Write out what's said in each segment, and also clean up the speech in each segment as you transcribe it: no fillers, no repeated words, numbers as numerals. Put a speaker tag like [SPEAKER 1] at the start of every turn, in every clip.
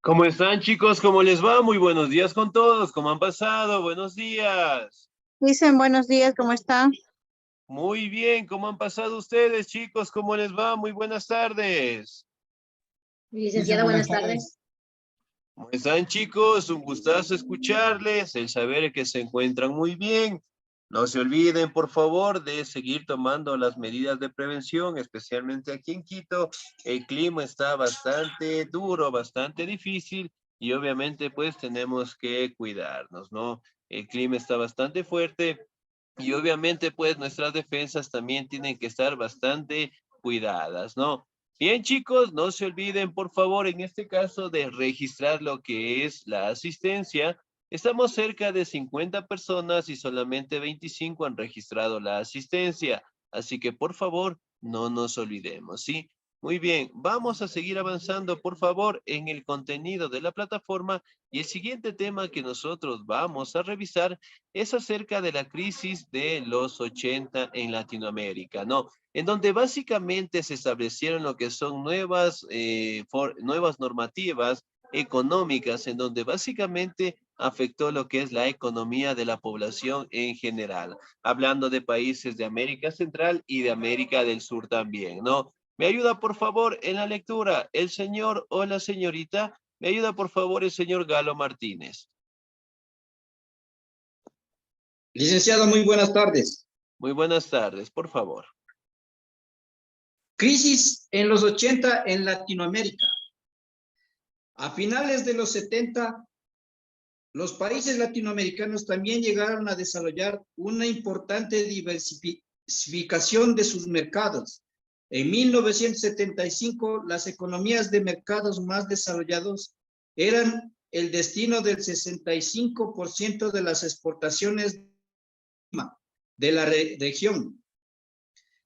[SPEAKER 1] ¿Cómo están, chicos? ¿Cómo les va? Muy buenos días con todos. ¿Cómo han pasado? Buenos días.
[SPEAKER 2] Dicen buenos días, ¿cómo está?
[SPEAKER 1] Muy bien. ¿Cómo han pasado ustedes, chicos? ¿Cómo les va? Muy buenas tardes.
[SPEAKER 3] Licenciada, buenas tardes.
[SPEAKER 1] ¿Cómo están, chicos? Un gustazo escucharles, el saber que se encuentran muy bien. No se olviden, por favor, de seguir tomando las medidas de prevención, especialmente aquí en Quito. El clima está bastante duro, bastante difícil y obviamente pues tenemos que cuidarnos, ¿no? El clima está bastante fuerte y obviamente pues nuestras defensas también tienen que estar bastante cuidadas, ¿no? Bien, chicos, no se olviden, por favor, en este caso de registrar lo que es la asistencia. Estamos cerca de 50 personas y solamente 25 han registrado la asistencia. Así que, por favor, no nos olvidemos, ¿sí? Muy bien, vamos a seguir avanzando, por favor, en el contenido de la plataforma y el siguiente tema que nosotros vamos a revisar es acerca de la crisis de los 80 en Latinoamérica, ¿no? En donde básicamente se establecieron lo que son nuevas normativas económicas, en donde básicamente afectó lo que es la economía de la población en general, hablando de países de América Central y de América del Sur también, ¿no? ¿Me ayuda, por favor, en la lectura el señor o la señorita? ¿Me ayuda, por favor, el señor Galo Martínez?
[SPEAKER 4] Licenciado, muy buenas tardes.
[SPEAKER 1] Muy buenas tardes, por favor.
[SPEAKER 4] Crisis en los 80 en Latinoamérica. A finales de los 70, los países latinoamericanos también llegaron a desarrollar una importante diversificación de sus mercados. En 1975, las economías de mercados más desarrollados eran el destino del 65% de las exportaciones de la región,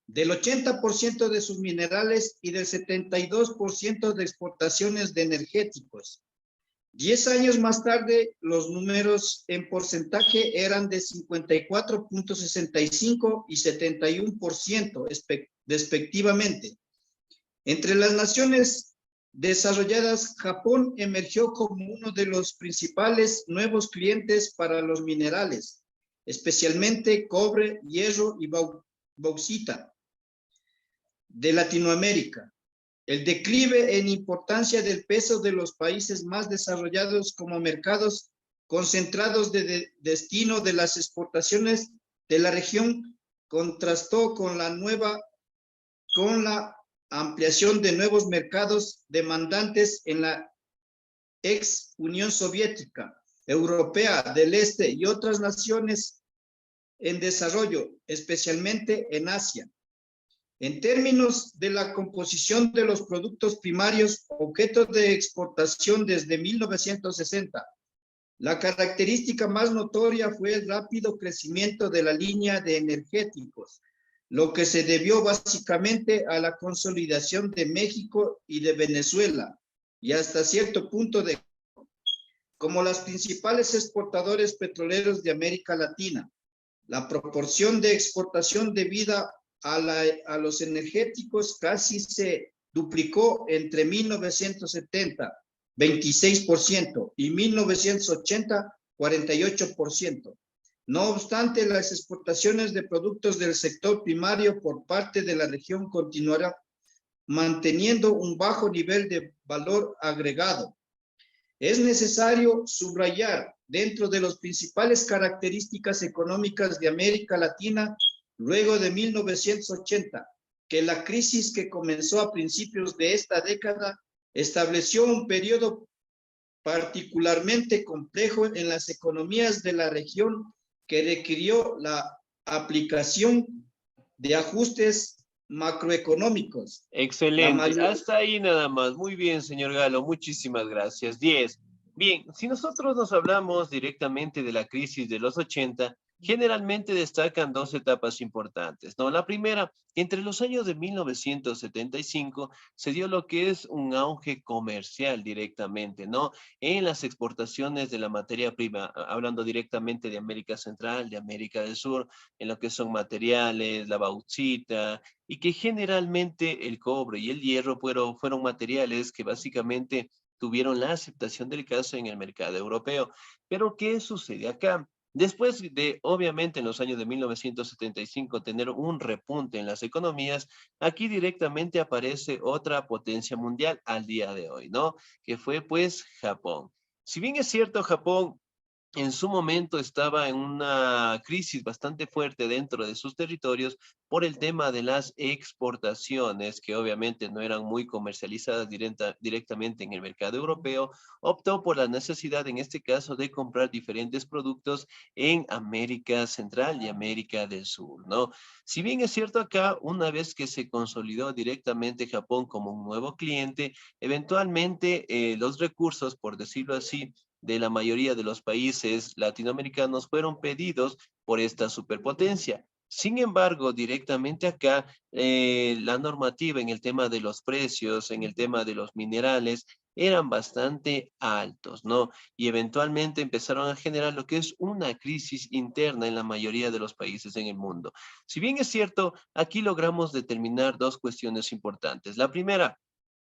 [SPEAKER 4] del 80% de sus minerales y del 72% de exportaciones de energéticos. 10 años más tarde, los números en porcentaje eran de 54.65 y 71% respectivamente. Entre las naciones desarrolladas, Japón emergió como uno de los principales nuevos clientes para los minerales, especialmente cobre, hierro y bauxita de Latinoamérica. El declive en importancia del peso de los países más desarrollados como mercados concentrados de destino de las exportaciones de la región contrastó con la ampliación de nuevos mercados demandantes en la ex Unión Soviética, Europea del Este y otras naciones en desarrollo, especialmente en Asia. En términos de la composición de los productos primarios objetos de exportación desde 1960, la característica más notoria fue el rápido crecimiento de la línea de energéticos, lo que se debió básicamente a la consolidación de México y de Venezuela, y hasta cierto punto como las principales exportadores petroleros de América Latina. La proporción de exportación debida a los energéticos casi se duplicó entre 1970, 26%, y 1980, 48%. No obstante, las exportaciones de productos del sector primario por parte de la región continuará manteniendo un bajo nivel de valor agregado. Es necesario subrayar dentro de las principales características económicas de América Latina luego de 1980, que la crisis que comenzó a principios de esta década estableció un periodo particularmente complejo en las economías de la región que requirió la aplicación de ajustes macroeconómicos.
[SPEAKER 1] Excelente. Hasta ahí nada más. Muy bien, señor Galo. Muchísimas gracias. 10. Bien, si nosotros nos hablamos directamente de la crisis de los 80, generalmente destacan dos etapas importantes, ¿no? La primera, entre los años de 1975 se dio lo que es un auge comercial directamente, ¿no? En las exportaciones de la materia prima, hablando directamente de América Central, de América del Sur, en lo que son materiales, la bauxita, y que generalmente el cobre y el hierro fueron materiales que básicamente tuvieron la aceptación del caso en el mercado europeo. Pero, ¿qué sucede acá? Después de, obviamente, en los años de 1975, tener un repunte en las economías, aquí directamente aparece otra potencia mundial al día de hoy, ¿no? Que fue, pues, Japón. Si bien es cierto, Japón en su momento estaba en una crisis bastante fuerte dentro de sus territorios por el tema de las exportaciones, que obviamente no eran muy comercializadas directamente en el mercado europeo, optó por la necesidad, en este caso, de comprar diferentes productos en América Central y América del Sur, ¿no? Si bien es cierto acá, una vez que se consolidó directamente Japón como un nuevo cliente, eventualmente los recursos, por decirlo así, de la mayoría de los países latinoamericanos fueron pedidos por esta superpotencia. Sin embargo, directamente acá, la normativa en el tema de los precios, en el tema de los minerales, eran bastante altos, ¿no? Y eventualmente empezaron a generar lo que es una crisis interna en la mayoría de los países en el mundo. Si bien es cierto, aquí logramos determinar dos cuestiones importantes. La primera,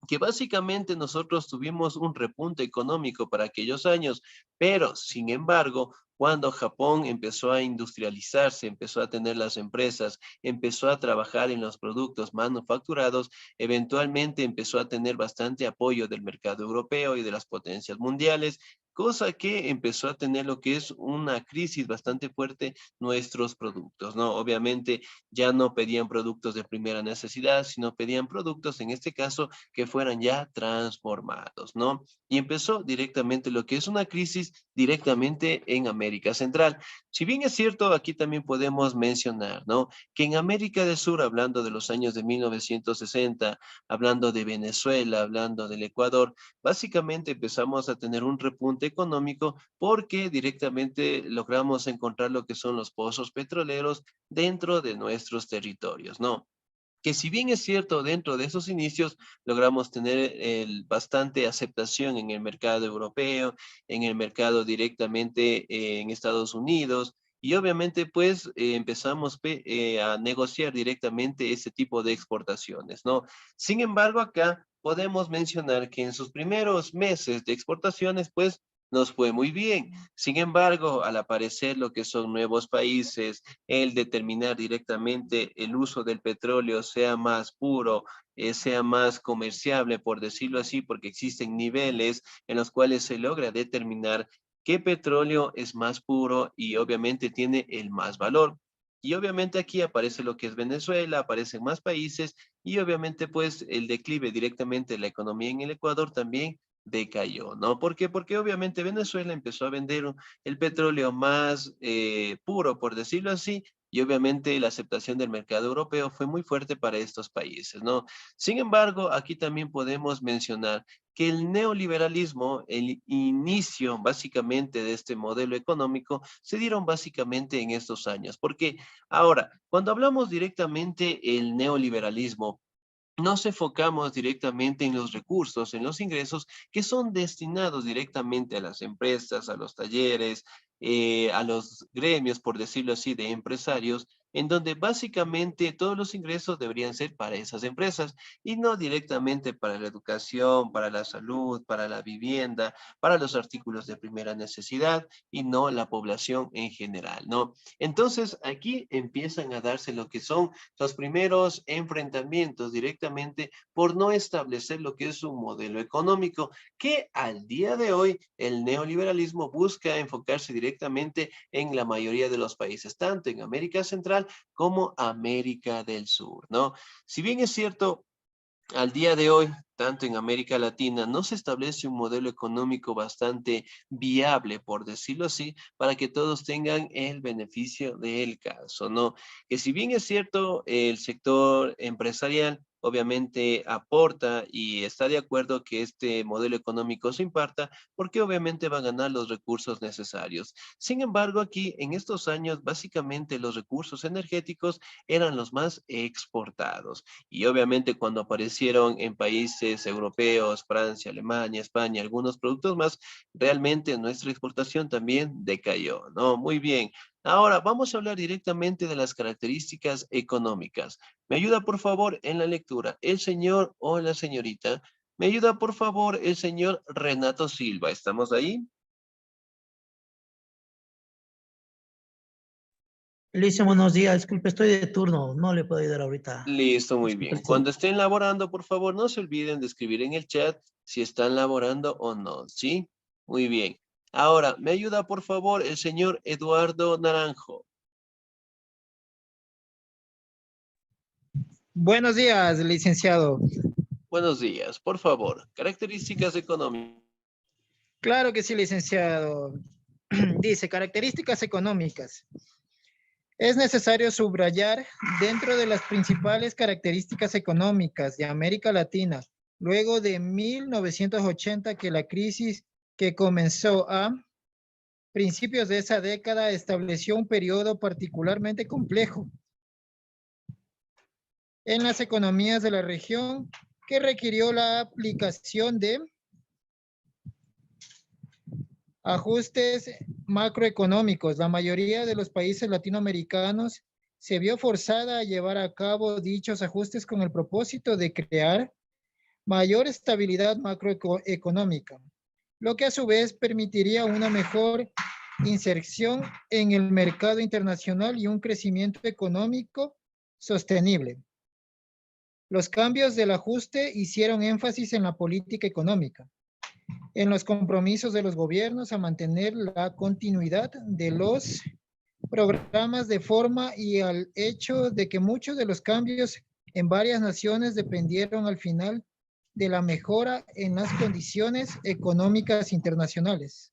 [SPEAKER 1] que básicamente nosotros tuvimos un repunte económico para aquellos años, pero sin embargo, cuando Japón empezó a industrializarse, empezó a tener las empresas, empezó a trabajar en los productos manufacturados, eventualmente empezó a tener bastante apoyo del mercado europeo y de las potencias mundiales, cosa que empezó a tener lo que es una crisis bastante fuerte nuestros productos, ¿no? Obviamente ya no pedían productos de primera necesidad, sino pedían productos, en este caso, que fueran ya transformados, ¿no? Y empezó directamente lo que es una crisis directamente en América Central. Si bien es cierto, aquí también podemos mencionar, ¿no? Que en América del Sur, hablando de los años de 1960, hablando de Venezuela, hablando del Ecuador, básicamente empezamos a tener un repunte económico porque directamente logramos encontrar lo que son los pozos petroleros dentro de nuestros territorios, ¿no? Que si bien es cierto, dentro de esos inicios logramos tener bastante aceptación en el mercado europeo, en el mercado directamente en Estados Unidos, y obviamente pues empezamos a negociar directamente ese tipo de exportaciones, ¿no? Sin embargo, acá podemos mencionar que en sus primeros meses de exportaciones, pues nos fue muy bien. Sin embargo, al aparecer lo que son nuevos países, el determinar directamente el uso del petróleo sea más puro, sea más comerciable, por decirlo así, porque existen niveles en los cuales se logra determinar qué petróleo es más puro y obviamente tiene el más valor. Y obviamente aquí aparece lo que es Venezuela, aparecen más países y obviamente pues el declive directamente de la economía en el Ecuador también decayó, ¿no? ¿Por qué? Porque obviamente Venezuela empezó a vender el petróleo más puro, por decirlo así, y obviamente la aceptación del mercado europeo fue muy fuerte para estos países, ¿no? Sin embargo, aquí también podemos mencionar que el neoliberalismo, el inicio básicamente de este modelo económico, se dieron básicamente en estos años. Porque ahora, cuando hablamos directamente el neoliberalismo, nos enfocamos directamente en los recursos, en los ingresos que son destinados directamente a las empresas, a los talleres, a los gremios, por decirlo así, de empresarios, en donde básicamente todos los ingresos deberían ser para esas empresas y no directamente para la educación, para la salud, para la vivienda, para los artículos de primera necesidad y no la población en general, ¿no? Entonces, aquí empiezan a darse lo que son los primeros enfrentamientos directamente por no establecer lo que es un modelo económico que al día de hoy el neoliberalismo busca enfocarse directamente en la mayoría de los países, tanto en América Central como América del Sur, ¿no? Si bien es cierto, al día de hoy, tanto en América Latina, no se establece un modelo económico bastante viable, por decirlo así, para que todos tengan el beneficio del caso, ¿no? Que si bien es cierto, el sector empresarial obviamente aporta y está de acuerdo que este modelo económico se imparta, porque obviamente va a ganar los recursos necesarios. Sin embargo, aquí en estos años, básicamente los recursos energéticos eran los más exportados. Y obviamente cuando aparecieron en países europeos, Francia, Alemania, España, algunos productos más, realmente nuestra exportación también decayó, ¿no? Muy bien. Ahora vamos a hablar directamente de las características económicas. ¿Me ayuda, por favor, en la lectura? El señor o la señorita ¿Me ayuda, por favor, el señor Renato Silva? ¿Estamos ahí?
[SPEAKER 5] Listo, buenos días. Disculpe, estoy de turno. No le puedo ayudar ahorita.
[SPEAKER 1] Listo, muy
[SPEAKER 5] Disculpe,
[SPEAKER 1] bien. Cuando estén laborando, por favor, no se olviden de escribir en el chat si están laborando o no, ¿sí? Muy bien. Ahora, ¿me ayuda, por favor, el señor Eduardo Naranjo?
[SPEAKER 6] Buenos días, licenciado.
[SPEAKER 1] Buenos días, por favor. Características económicas.
[SPEAKER 6] Claro que sí, licenciado. Dice, características económicas. Es necesario subrayar dentro de las principales características económicas de América Latina, luego de 1980, que la crisis que comenzó a principios de esa década estableció un periodo particularmente complejo en las economías de la región, que requirió la aplicación de ajustes macroeconómicos. La mayoría de los países latinoamericanos se vio forzada a llevar a cabo dichos ajustes con el propósito de crear mayor estabilidad macroeconómica, lo que a su vez permitiría una mejor inserción en el mercado internacional y un crecimiento económico sostenible. Los cambios del ajuste hicieron énfasis en la política económica, en los compromisos de los gobiernos a mantener la continuidad de los programas de forma y al hecho de que muchos de los cambios en varias naciones dependieron al final de la mejora en las condiciones económicas internacionales.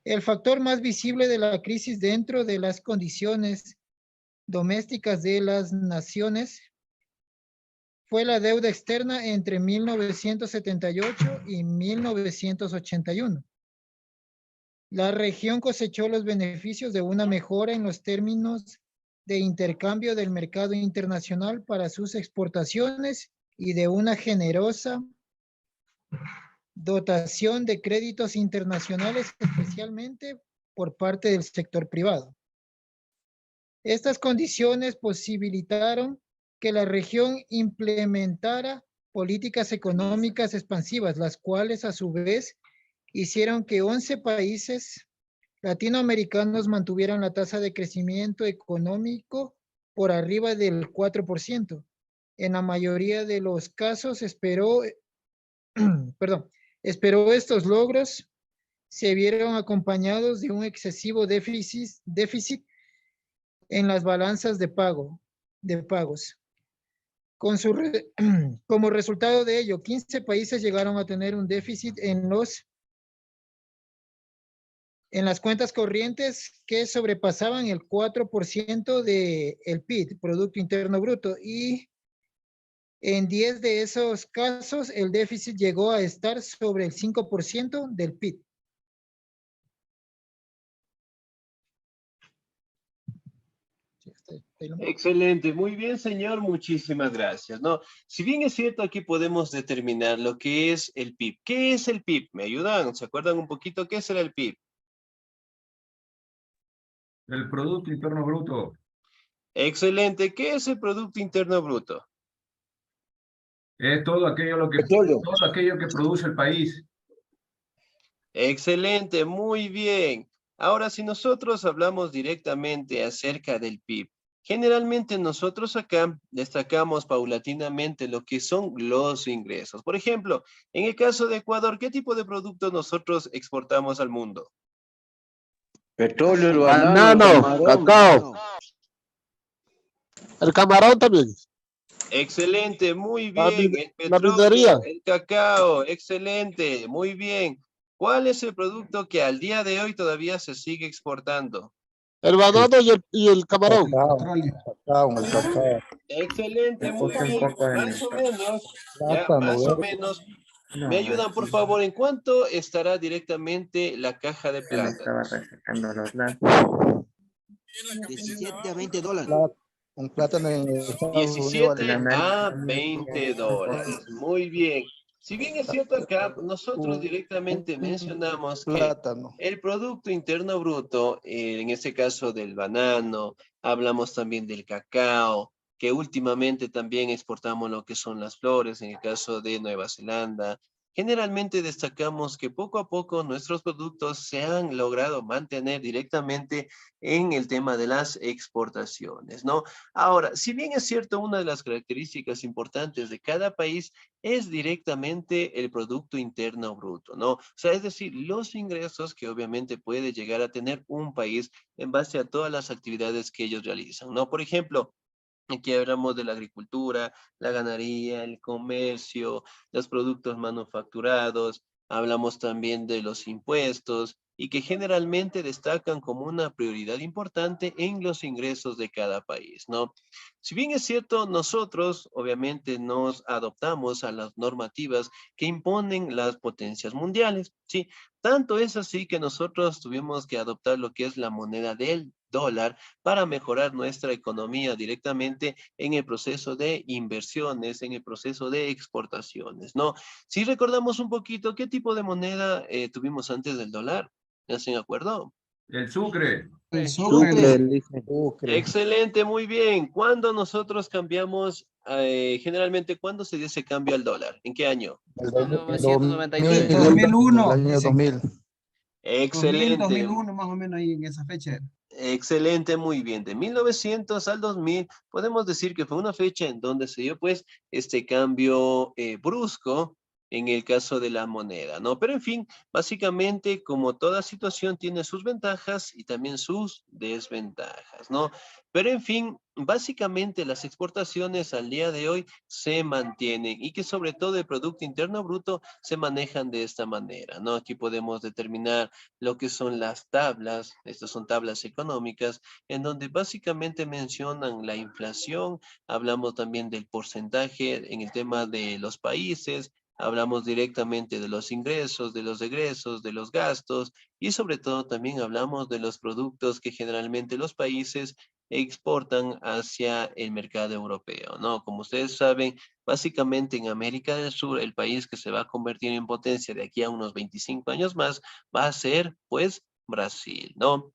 [SPEAKER 6] El factor más visible de la crisis dentro de las condiciones domésticas de las naciones fue la deuda externa entre 1978 y 1981. La región cosechó los beneficios de una mejora en los términos de intercambio del mercado internacional para sus exportaciones y de una generosa dotación de créditos internacionales, especialmente por parte del sector privado. Estas condiciones posibilitaron que la región implementara políticas económicas expansivas, las cuales a su vez hicieron que 11 países latinoamericanos mantuvieran la tasa de crecimiento económico por arriba del 4%. En la mayoría de los casos esperó estos logros se vieron acompañados de un excesivo déficit en las balanzas de pagos. Como resultado de ello, 15 países llegaron a tener un déficit en las cuentas corrientes que sobrepasaban el 4% del PIB, Producto Interno Bruto, y en 10 de esos casos el déficit llegó a estar sobre el 5% del PIB.
[SPEAKER 1] Excelente, muy bien, señor, muchísimas gracias. No, si bien es cierto, aquí podemos determinar lo que es el PIB. ¿Qué es el PIB? ¿Me ayudan? ¿Se acuerdan un poquito qué será el PIB?
[SPEAKER 7] El Producto Interno Bruto.
[SPEAKER 1] Excelente, ¿qué es el Producto Interno Bruto?
[SPEAKER 7] Es todo aquello que produce el país.
[SPEAKER 1] Excelente, muy bien. Ahora, si nosotros hablamos directamente acerca del PIB, generalmente nosotros acá destacamos paulatinamente lo que son los ingresos. Por ejemplo, en el caso de Ecuador, ¿qué tipo de productos nosotros exportamos al mundo?
[SPEAKER 8] Petróleo, el banano, cacao. El camarón también.
[SPEAKER 1] Excelente, muy bien. El
[SPEAKER 8] La
[SPEAKER 1] petróleo,
[SPEAKER 8] minería.
[SPEAKER 1] el cacao, excelente, muy bien. ¿Cuál es el producto que al día de hoy todavía se sigue exportando?
[SPEAKER 8] El banano y el camarón.
[SPEAKER 9] Cacao.
[SPEAKER 1] Excelente, muy bien. Más o menos, ya,
[SPEAKER 9] Plátano,
[SPEAKER 1] más o menos. ¿Me ayudan, por favor? ¿En cuánto estará directamente la caja de plata?
[SPEAKER 10] 17 a 20 dólares.
[SPEAKER 9] Un plátano en Estados Unidos
[SPEAKER 1] 17
[SPEAKER 9] vale
[SPEAKER 1] a 20 dólares. Muy bien. Si bien es cierto acá, nosotros directamente mencionamos que
[SPEAKER 9] plátano.
[SPEAKER 1] el Producto Interno Bruto, en este caso del banano, hablamos también del cacao, que últimamente también exportamos lo que son las flores, en el caso de Nueva Zelanda. Generalmente destacamos que poco a poco nuestros productos se han logrado mantener directamente en el tema de las exportaciones, ¿no? Ahora, si bien es cierto, una de las características importantes de cada país es directamente el Producto Interno Bruto, ¿no? O sea, es decir, los ingresos que obviamente puede llegar a tener un país en base a todas las actividades que ellos realizan, ¿no? Por ejemplo, aquí hablamos de la agricultura, la ganadería, el comercio, los productos manufacturados, hablamos también de los impuestos y que generalmente destacan como una prioridad importante en los ingresos de cada país, ¿no? Si bien es cierto, nosotros obviamente nos adoptamos a las normativas que imponen las potencias mundiales, ¿sí? Tanto es así que nosotros tuvimos que adoptar lo que es la moneda del dólar para mejorar nuestra economía directamente en el proceso de inversiones, en el proceso de exportaciones, ¿no? Si recordamos un poquito, ¿qué tipo de moneda tuvimos antes del dólar? ¿Ya se acuerdo?
[SPEAKER 7] El sucre.
[SPEAKER 10] El
[SPEAKER 8] Sucre,
[SPEAKER 10] sucre.
[SPEAKER 9] Sucre.
[SPEAKER 1] Excelente, muy bien. ¿Cuándo nosotros cambiamos, generalmente, cuándo se dio ese cambio al dólar? ¿En qué año?
[SPEAKER 9] El
[SPEAKER 10] 1993.
[SPEAKER 9] 2001. El año 2000.
[SPEAKER 1] Excelente.
[SPEAKER 10] 2001 más o menos ahí en esa fecha.
[SPEAKER 1] Excelente, muy bien. De 1900 al 2000, podemos decir que fue una fecha en donde se dio pues este cambio brusco en el caso de la moneda, ¿no? Pero en fin, básicamente como toda situación tiene sus ventajas y también sus desventajas, ¿no? Pero en fin, básicamente las exportaciones al día de hoy se mantienen y que sobre todo el Producto Interno Bruto se manejan de esta manera, ¿no? Aquí podemos determinar lo que son las tablas, estas son tablas económicas, en donde básicamente mencionan la inflación, hablamos también del porcentaje en el tema de los países, hablamos directamente de los ingresos, de los egresos, de los gastos y sobre todo también hablamos de los productos que generalmente los países exportan hacia el mercado europeo, ¿no? Como ustedes saben, básicamente en América del Sur, el país que se va a convertir en potencia de aquí a unos 25 años más va a ser, pues, Brasil, ¿no?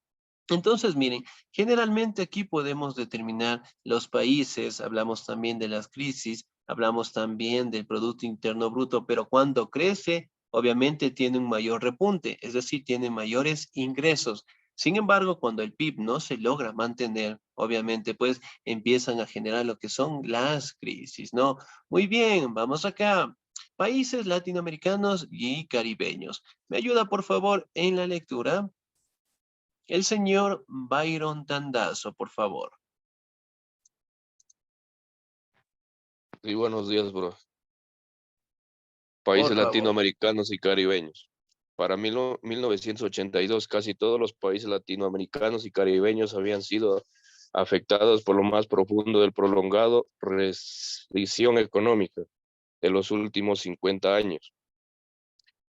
[SPEAKER 1] Entonces, miren, generalmente aquí podemos determinar los países, hablamos también de las crisis, hablamos también del Producto Interno Bruto, pero cuando crece, obviamente tiene un mayor repunte, es decir, tiene mayores ingresos. Sin embargo, cuando el PIB no se logra mantener, obviamente, pues empiezan a generar lo que son las crisis, ¿no? Muy bien, vamos acá. Países latinoamericanos y caribeños. ¿Me ayuda, por favor, en la lectura? El señor Byron Tandazo, por favor.
[SPEAKER 11] Sí, buenos días, bro. Países
[SPEAKER 1] Por favor.
[SPEAKER 11] latinoamericanos y caribeños. Para 1982, casi todos los países latinoamericanos y caribeños habían sido afectados por lo más profundo del prolongado recesión económica de los últimos 50 años.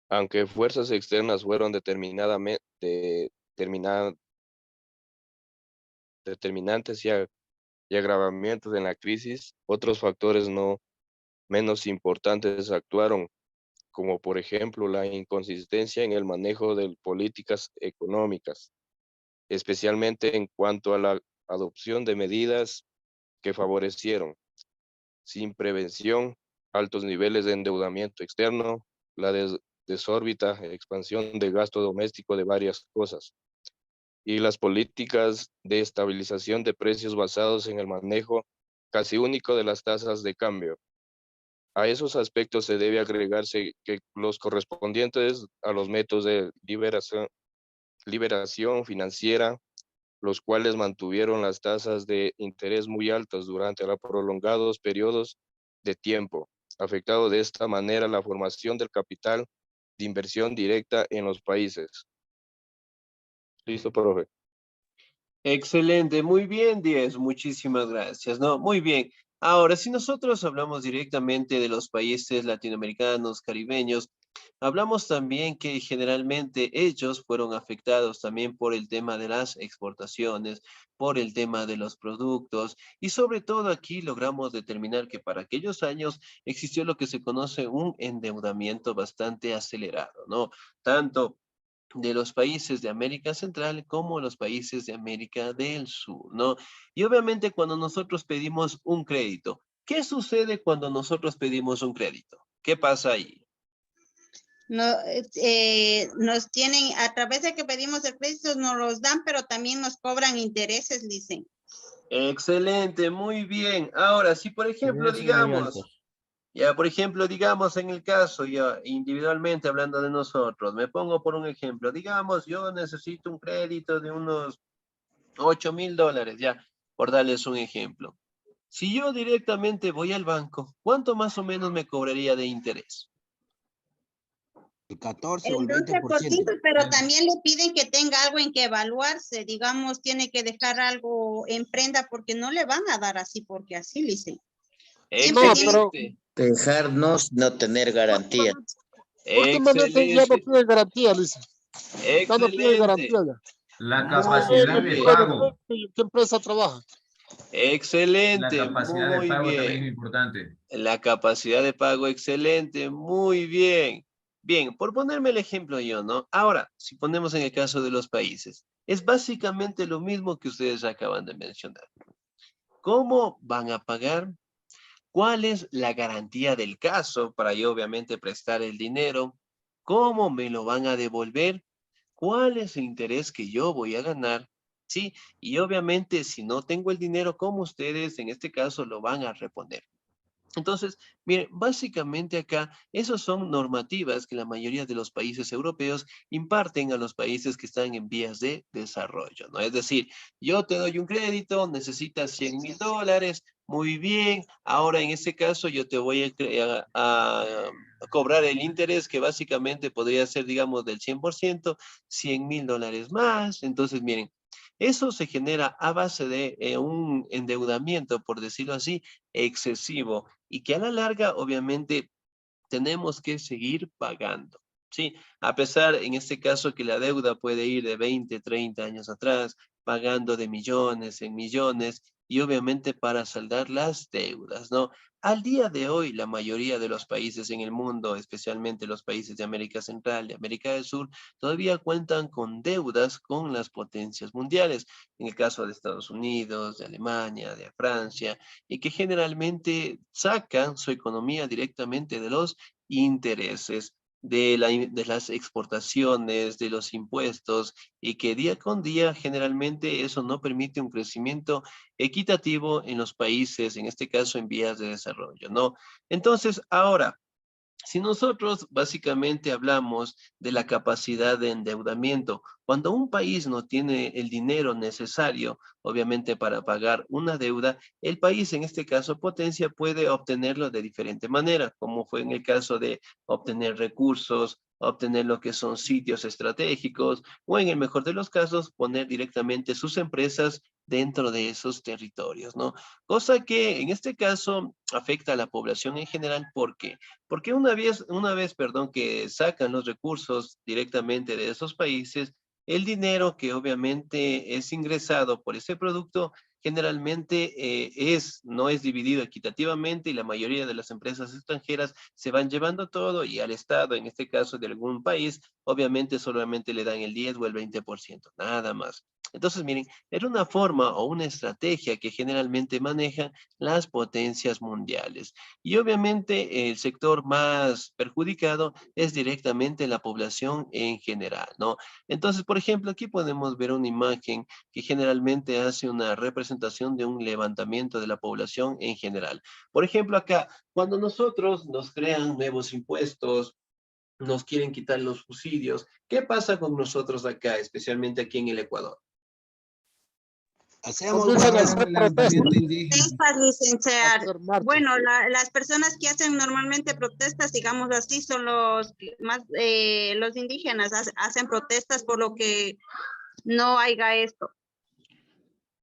[SPEAKER 11] Aunque fuerzas externas fueron determinantes y agravamientos en la crisis, otros factores no menos importantes actuaron, como por ejemplo la inconsistencia en el manejo de políticas económicas, especialmente en cuanto a la adopción de medidas que favorecieron, sin prevención, altos niveles de endeudamiento externo, la desórbita expansión de gasto doméstico de varias cosas, y las políticas de estabilización de precios basados en el manejo casi único de las tasas de cambio. A esos aspectos se debe agregarse que los correspondientes a los métodos de liberación financiera, los cuales mantuvieron las tasas de interés muy altas durante los prolongados periodos de tiempo, afectando de esta manera la formación del capital de inversión directa en los países. Listo, profe.
[SPEAKER 1] Excelente, muy bien, Díaz, muchísimas gracias, ¿no? Muy bien. Ahora, si nosotros hablamos directamente de los países latinoamericanos, caribeños, hablamos también que generalmente ellos fueron afectados también por el tema de las exportaciones, por el tema de los productos y sobre todo aquí logramos determinar que para aquellos años existió lo que se conoce un endeudamiento bastante acelerado, ¿no? Tanto de los países de América Central como los países de América del Sur, ¿no? Y obviamente cuando nosotros pedimos un crédito, ¿qué sucede cuando nosotros pedimos un crédito? ¿Qué pasa ahí?
[SPEAKER 2] No, nos tienen, a través de que pedimos el crédito, nos los dan, pero también nos cobran intereses, dicen.
[SPEAKER 1] Excelente, muy bien. Ahora, si por ejemplo, digamos, ya por ejemplo, digamos en el caso, ya individualmente hablando de nosotros, me pongo por un ejemplo, digamos, yo necesito un crédito de unos $8,000, ya, por darles un ejemplo. Si yo directamente voy al banco, ¿cuánto más o menos me cobraría de interés?
[SPEAKER 9] El 14
[SPEAKER 2] El
[SPEAKER 9] o el
[SPEAKER 2] 12%,
[SPEAKER 9] 20%.
[SPEAKER 2] pero también le piden que tenga algo en que evaluarse. Digamos, tiene que dejar algo en prenda porque no le van a dar así porque así le dicen. Siempre
[SPEAKER 8] No,
[SPEAKER 2] tiene-
[SPEAKER 8] pero
[SPEAKER 12] Dejarnos no tener garantía.
[SPEAKER 8] últimamente ya no
[SPEAKER 1] Excelente,
[SPEAKER 8] piden garantía, Lisa. Ya no piden
[SPEAKER 1] excelente,
[SPEAKER 8] garantía ya.
[SPEAKER 7] La
[SPEAKER 1] muy
[SPEAKER 7] capacidad de
[SPEAKER 1] bien,
[SPEAKER 7] pago.
[SPEAKER 8] ¿Qué empresa trabaja?
[SPEAKER 7] La
[SPEAKER 1] excelente,
[SPEAKER 7] capacidad de
[SPEAKER 1] muy
[SPEAKER 7] pago también es
[SPEAKER 1] bien.
[SPEAKER 7] importante.
[SPEAKER 1] La capacidad de pago, excelente, muy bien. Bien, por ponerme el ejemplo yo, ¿no? Ahora, si ponemos en el caso de los países, es básicamente lo mismo que ustedes acaban de mencionar. ¿Cómo van a pagar? ¿Cuál es la garantía del caso para yo obviamente prestar el dinero? ¿Cómo me lo van a devolver? ¿Cuál es el interés que yo voy a ganar? Sí, y obviamente si no tengo el dinero, ¿cómo ustedes en este caso lo van a reponer? Entonces, miren, básicamente acá, esas son normativas que la mayoría de los países europeos imparten a los países que están en vías de desarrollo, ¿no? Es decir, yo te doy un crédito, necesitas $100,000, muy bien, ahora en ese caso yo te voy a cobrar el interés que básicamente podría ser, digamos, del 100%, $100,000 más. Entonces, miren, eso se genera a base de un endeudamiento, por decirlo así, excesivo y que a la larga obviamente tenemos que seguir pagando. Sí, a pesar en este caso que la deuda puede ir de 20, 30 años atrás, pagando de millones en millones y obviamente para saldar las deudas, ¿no? Al día de hoy, la mayoría de los países en el mundo, especialmente los países de América Central y América del Sur, todavía cuentan con deudas con las potencias mundiales. En el caso de Estados Unidos, de Alemania, de Francia, y que generalmente sacan su economía directamente de los intereses de las exportaciones, de los impuestos, y que día con día generalmente eso no permite un crecimiento equitativo en los países, en este caso en vías de desarrollo, ¿no? Entonces, ahora, si nosotros básicamente hablamos de la capacidad de endeudamiento, cuando un país no tiene el dinero necesario, obviamente para pagar una deuda, el país, en este caso potencia, puede obtenerlo de diferente manera, como fue en el caso de obtener recursos, obtener lo que son sitios estratégicos, o en el mejor de los casos, poner directamente sus empresas dentro de esos territorios, ¿no? Cosa que en este caso afecta a la población en general. ¿Por qué? Porque perdón, que sacan los recursos directamente de esos países, el dinero que obviamente es ingresado por ese producto generalmente no es dividido equitativamente y la mayoría de las empresas extranjeras se van llevando todo y al Estado, en este caso de algún país, obviamente solamente le dan el 10 o el 20%, nada más. Entonces, miren, era una forma o una estrategia que generalmente manejan las potencias mundiales. Y obviamente el sector más perjudicado es directamente la población en general, ¿no? Entonces, por ejemplo, aquí podemos ver una imagen que generalmente hace una representación de un levantamiento de la población en general. Por ejemplo, acá, cuando nosotros nos crean nuevos impuestos, nos quieren quitar los subsidios, ¿qué pasa con nosotros acá, especialmente aquí en el Ecuador?
[SPEAKER 9] Hacemos
[SPEAKER 8] Comienzan a
[SPEAKER 9] huelgas,
[SPEAKER 8] hacer protestas.
[SPEAKER 2] Protestas, licenciar.
[SPEAKER 8] Hacer marchas.
[SPEAKER 2] Bueno, las personas que hacen normalmente protestas, digamos así, son los los indígenas, hacen protestas por lo que no haya esto.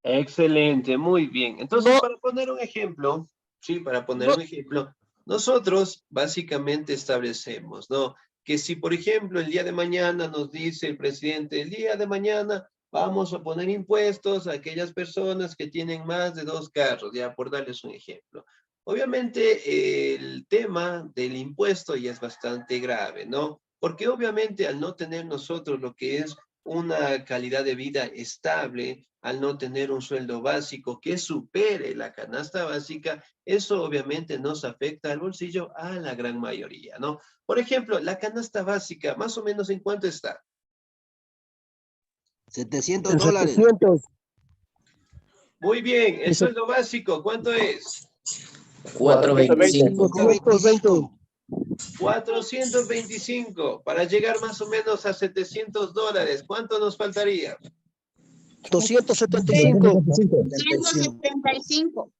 [SPEAKER 1] Excelente, muy bien. Entonces,
[SPEAKER 8] No,
[SPEAKER 1] para poner un ejemplo, sí, para poner
[SPEAKER 8] no,
[SPEAKER 1] un ejemplo, nosotros básicamente establecemos, ¿no? Que si, por ejemplo, el día de mañana nos dice el presidente, el día de mañana vamos a poner impuestos a aquellas personas que tienen más de 2 carros, ya por darles un ejemplo. Obviamente, el tema del impuesto ya es bastante grave, ¿no? Porque obviamente al no tener nosotros lo que es una calidad de vida estable, al no tener un sueldo básico que supere la canasta básica, eso obviamente nos afecta al bolsillo a la gran mayoría, ¿no? Por ejemplo, la canasta básica, más o menos, ¿en cuánto está?
[SPEAKER 9] $700.
[SPEAKER 1] Muy bien, el sueldo básico, ¿cuánto es?
[SPEAKER 12] 425.
[SPEAKER 9] 425.
[SPEAKER 1] 425. Para llegar más o menos a $700, ¿cuánto nos faltaría?
[SPEAKER 8] 275.
[SPEAKER 2] 175.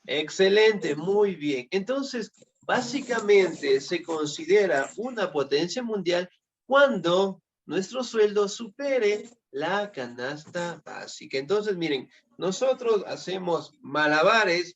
[SPEAKER 1] Excelente, muy bien. Entonces, básicamente se considera una potencia mundial cuando nuestro sueldo supere la canasta básica. Entonces, miren, nosotros hacemos malabares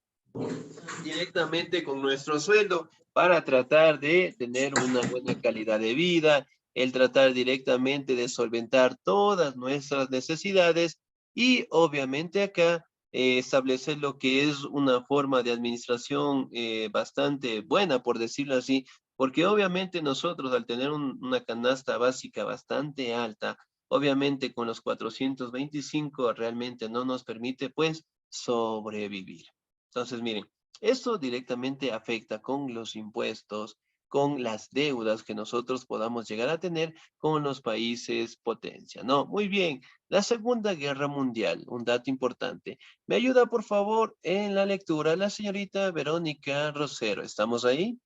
[SPEAKER 1] directamente con nuestro sueldo para tratar de tener una buena calidad de vida, el tratar directamente de solventar todas nuestras necesidades y obviamente acá establecer lo que es una forma de administración bastante buena, por decirlo así, porque obviamente nosotros al tener una canasta básica bastante alta, obviamente con los 425 realmente no nos permite pues sobrevivir. Entonces miren, esto directamente afecta con los impuestos, con las deudas que nosotros podamos llegar a tener con los países potencia, ¿no? Muy bien, la Segunda Guerra Mundial, un dato importante. ¿Me ayuda, por favor, en la lectura la señorita Verónica Rosero? ¿Estamos ahí?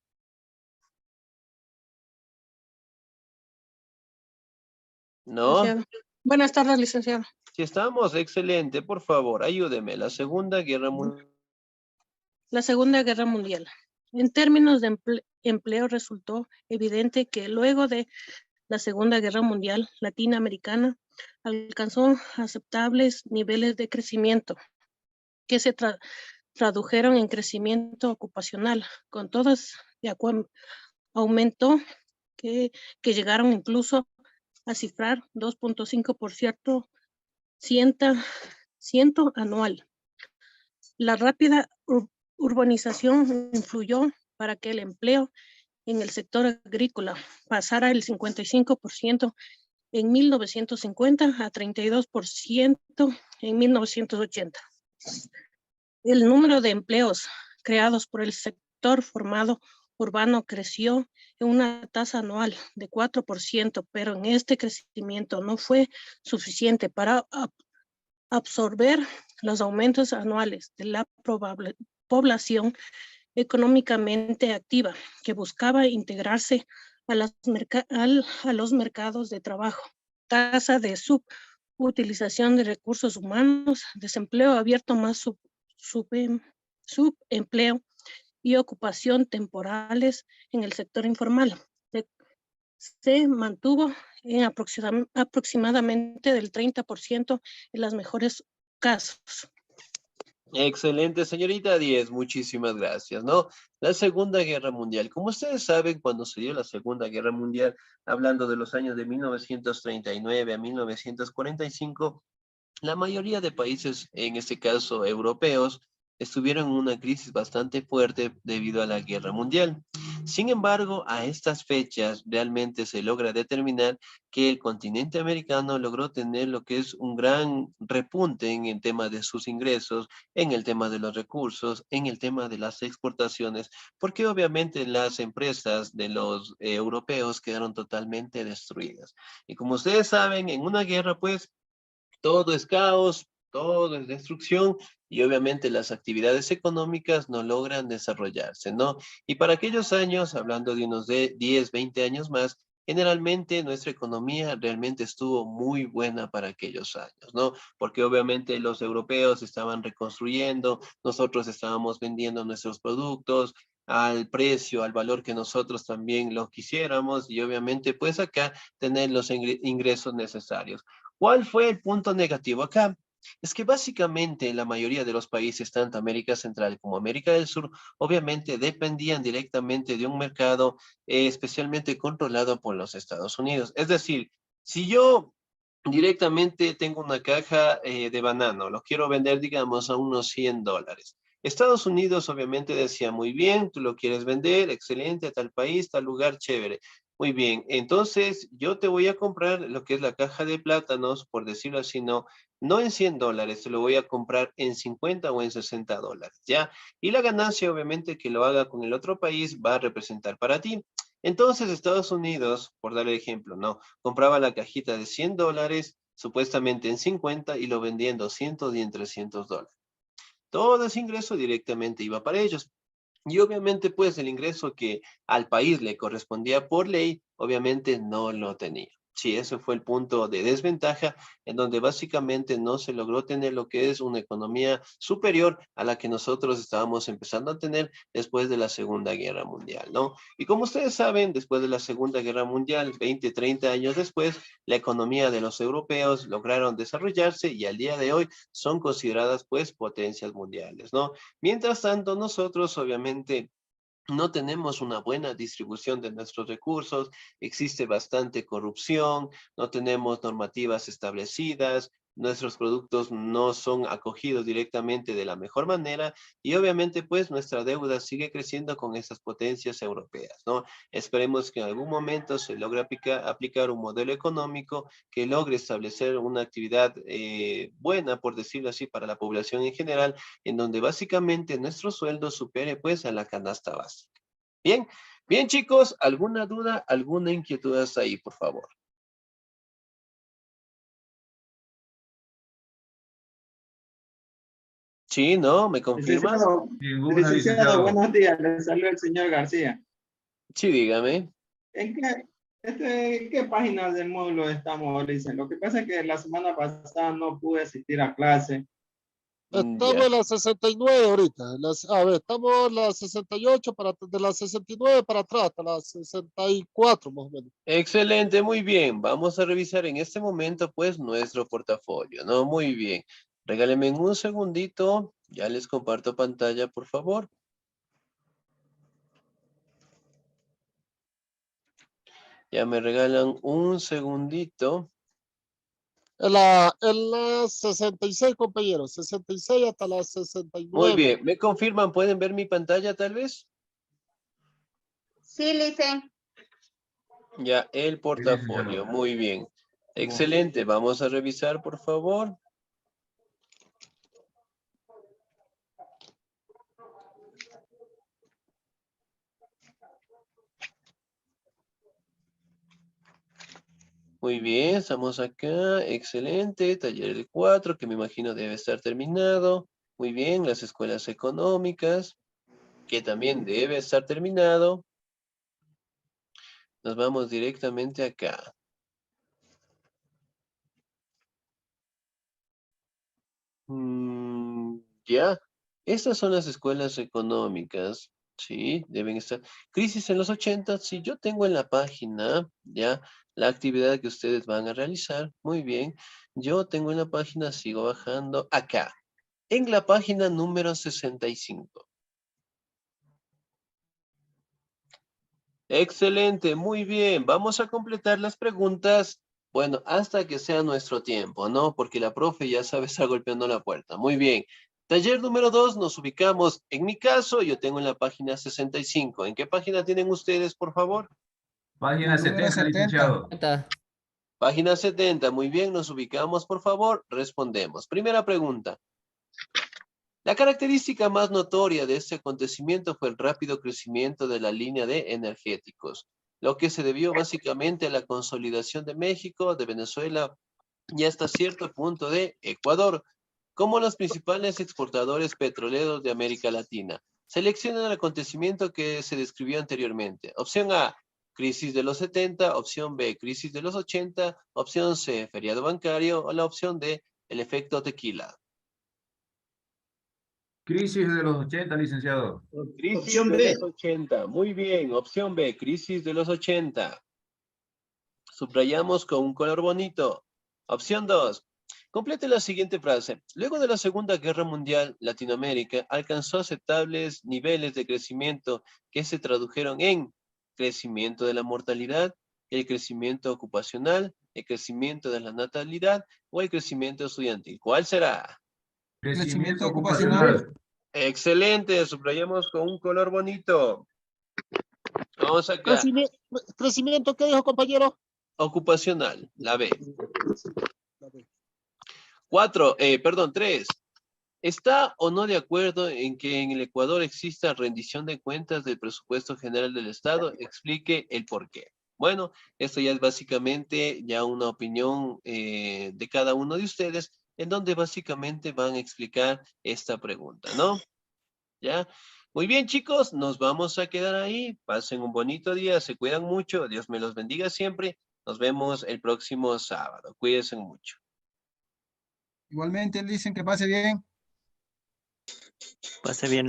[SPEAKER 1] ¿No?
[SPEAKER 13] Buenas tardes, licenciado.
[SPEAKER 1] Si estamos, excelente, por favor, ayúdeme. La Segunda Guerra Mundial.
[SPEAKER 13] La Segunda Guerra Mundial. En términos de empleo, resultó evidente que luego de la Segunda Guerra Mundial latinoamericana alcanzó aceptables niveles de crecimiento que se tradujeron en crecimiento ocupacional, con todas de acuerdo, aumentó que llegaron incluso a cifrar 2.5% anual. La rápida urbanización influyó para que el empleo en el sector agrícola pasara del 55% en 1950 a 32% en 1980. El número de empleos creados por el sector formado urbano creció en una tasa anual de 4%, pero en este crecimiento no fue suficiente para absorber los aumentos anuales de la población económicamente activa que buscaba integrarse a los mercados de trabajo. Tasa de subutilización de recursos humanos, desempleo abierto más subempleo y ocupación temporales en el sector informal. Se mantuvo en aproximadamente del 30% en los mejores casos.
[SPEAKER 1] Excelente, señorita Díez, muchísimas gracias, ¿no? La Segunda Guerra Mundial. Como ustedes saben, cuando se dio la Segunda Guerra Mundial, hablando de los años de 1939 a 1945, la mayoría de países, en este caso europeos, estuvieron en una crisis bastante fuerte debido a la Guerra Mundial. Sin embargo, a estas fechas realmente se logra determinar que el continente americano logró tener lo que es un gran repunte en el tema de sus ingresos, en el tema de los recursos, en el tema de las exportaciones, porque obviamente las empresas de los europeos quedaron totalmente destruidas. Y como ustedes saben, en una guerra, pues, todo es caos, todo es destrucción y obviamente las actividades económicas no logran desarrollarse, ¿no? Y para aquellos años, hablando de unos 10, 20 años más, generalmente nuestra economía realmente estuvo muy buena para aquellos años, ¿no? Porque obviamente los europeos estaban reconstruyendo, nosotros estábamos vendiendo nuestros productos al precio, al valor que nosotros también lo quisiéramos y obviamente pues acá tener los ingresos necesarios. ¿Cuál fue el punto negativo acá? Es que básicamente la mayoría de los países, tanto América Central como América del Sur, obviamente dependían directamente de un mercado especialmente controlado por los Estados Unidos. Es decir, si yo directamente tengo una caja de banano, lo quiero vender, digamos, a unos $100. Estados Unidos obviamente decía, muy bien, tú lo quieres vender, excelente, a tal país, tal lugar, chévere. Muy bien, entonces yo te voy a comprar lo que es la caja de plátanos, por decirlo así, no en $100, te lo voy a comprar en 50 o en $60, ¿ya? Y la ganancia, obviamente, que lo haga con el otro país va a representar para ti. Entonces, Estados Unidos, por darle ejemplo, ¿no? Compraba la cajita de $100, supuestamente en 50, y lo vendía en 200 y en $300. Todo ese ingreso directamente iba para ellos. Y obviamente, pues, el ingreso que al país le correspondía por ley, obviamente no lo tenía. Sí, ese fue el punto de desventaja, en donde básicamente no se logró tener lo que es una economía superior a la que nosotros estábamos empezando a tener después de la Segunda Guerra Mundial, ¿no? Y como ustedes saben, después de la Segunda Guerra Mundial, 20, 30 años después, la economía de los europeos lograron desarrollarse y al día de hoy son consideradas, pues, potencias mundiales, ¿no? Mientras tanto, nosotros obviamente no tenemos una buena distribución de nuestros recursos, existe bastante corrupción, no tenemos normativas establecidas, nuestros productos no son acogidos directamente de la mejor manera y obviamente pues nuestra deuda sigue creciendo con esas potencias europeas, ¿no? Esperemos que en algún momento se logre aplicar un modelo económico que logre establecer una actividad buena, por decirlo así, para la población en general, en donde básicamente nuestro sueldo supere pues a la canasta básica. Bien, bien chicos, ¿alguna duda, alguna inquietud hasta ahí, por favor? Sí, ¿no? ¿Me confirmas?
[SPEAKER 14] Licenciado, buenos días, le saluda el señor García.
[SPEAKER 1] Sí, dígame.
[SPEAKER 14] ¿En qué página del módulo estamos, Licen? Lo que pasa es que la semana pasada no pude asistir a clase.
[SPEAKER 8] Estamos en la 69 ahorita. A ver, estamos en la 68, de la 69 para atrás, hasta la 64 más o menos.
[SPEAKER 1] Excelente, muy bien. Vamos a revisar en este momento, pues, nuestro portafolio, ¿no? Muy bien. Regálenme un segundito. Ya les comparto pantalla, por favor. Ya me regalan un segundito.
[SPEAKER 8] En la 66, compañeros. 66 hasta la 69.
[SPEAKER 1] Muy bien. ¿Me confirman? ¿Pueden ver mi pantalla, tal vez?
[SPEAKER 2] Sí, Licen.
[SPEAKER 1] Ya, el portafolio. Muy bien. Excelente. Vamos a revisar, por favor. Muy bien, estamos acá. Excelente. Taller del 4, que me imagino debe estar terminado. Muy bien, las escuelas económicas, que también debe estar terminado. Nos vamos directamente acá. Ya, estas son las escuelas económicas, ¿sí? Deben estar. Crisis en los 80, sí, yo tengo en la página, ya, la actividad que ustedes van a realizar. Muy bien, yo tengo en la página, sigo bajando, acá, en la página número 65. Excelente, muy bien. Vamos a completar las preguntas, bueno, hasta que sea nuestro tiempo, ¿no? Porque la profe ya sabe, está golpeando la puerta. Muy bien. Taller número 2, nos ubicamos. En mi caso, yo tengo en la página 65. ¿En qué página tienen ustedes, por favor?
[SPEAKER 15] Página 70, licenciado.
[SPEAKER 1] Página 70, muy bien, nos ubicamos, por favor, respondemos. Primera pregunta. La característica más notoria de este acontecimiento fue el rápido crecimiento de la línea de energéticos, lo que se debió básicamente a la consolidación de México, de Venezuela y hasta cierto punto de Ecuador, como los principales exportadores petroleros de América Latina. Selecciona el acontecimiento que se describió anteriormente. Opción A, crisis de los 70, opción B, crisis de los 80, opción C, feriado bancario, o la opción D, el efecto tequila.
[SPEAKER 15] Crisis de los 80, licenciado.
[SPEAKER 1] Crisis de los 80. Muy bien. Opción B, crisis de los 80. Subrayamos con un color bonito. Opción 2. Complete la siguiente frase. Luego de la Segunda Guerra Mundial, Latinoamérica alcanzó aceptables niveles de crecimiento que se tradujeron en crecimiento de la mortalidad, el crecimiento ocupacional, el crecimiento de la natalidad o el crecimiento estudiantil. ¿Cuál será?
[SPEAKER 15] Crecimiento ocupacional.
[SPEAKER 1] Excelente, subrayamos con un color bonito. Vamos acá.
[SPEAKER 8] Crecimiento, ¿qué dijo, compañero?
[SPEAKER 1] Ocupacional, la B. 3. ¿Está o no de acuerdo en que en el Ecuador exista rendición de cuentas del presupuesto general del Estado? Explique el por qué. Bueno, esto ya es básicamente ya una opinión de cada uno de ustedes, en donde básicamente van a explicar esta pregunta, ¿no? ¿Ya? Muy bien, chicos, nos vamos a quedar ahí. Pasen un bonito día, se cuidan mucho. Dios me los bendiga siempre. Nos vemos el próximo sábado. Cuídense mucho.
[SPEAKER 10] Igualmente, dicen que pase bien.
[SPEAKER 16] Pase bien.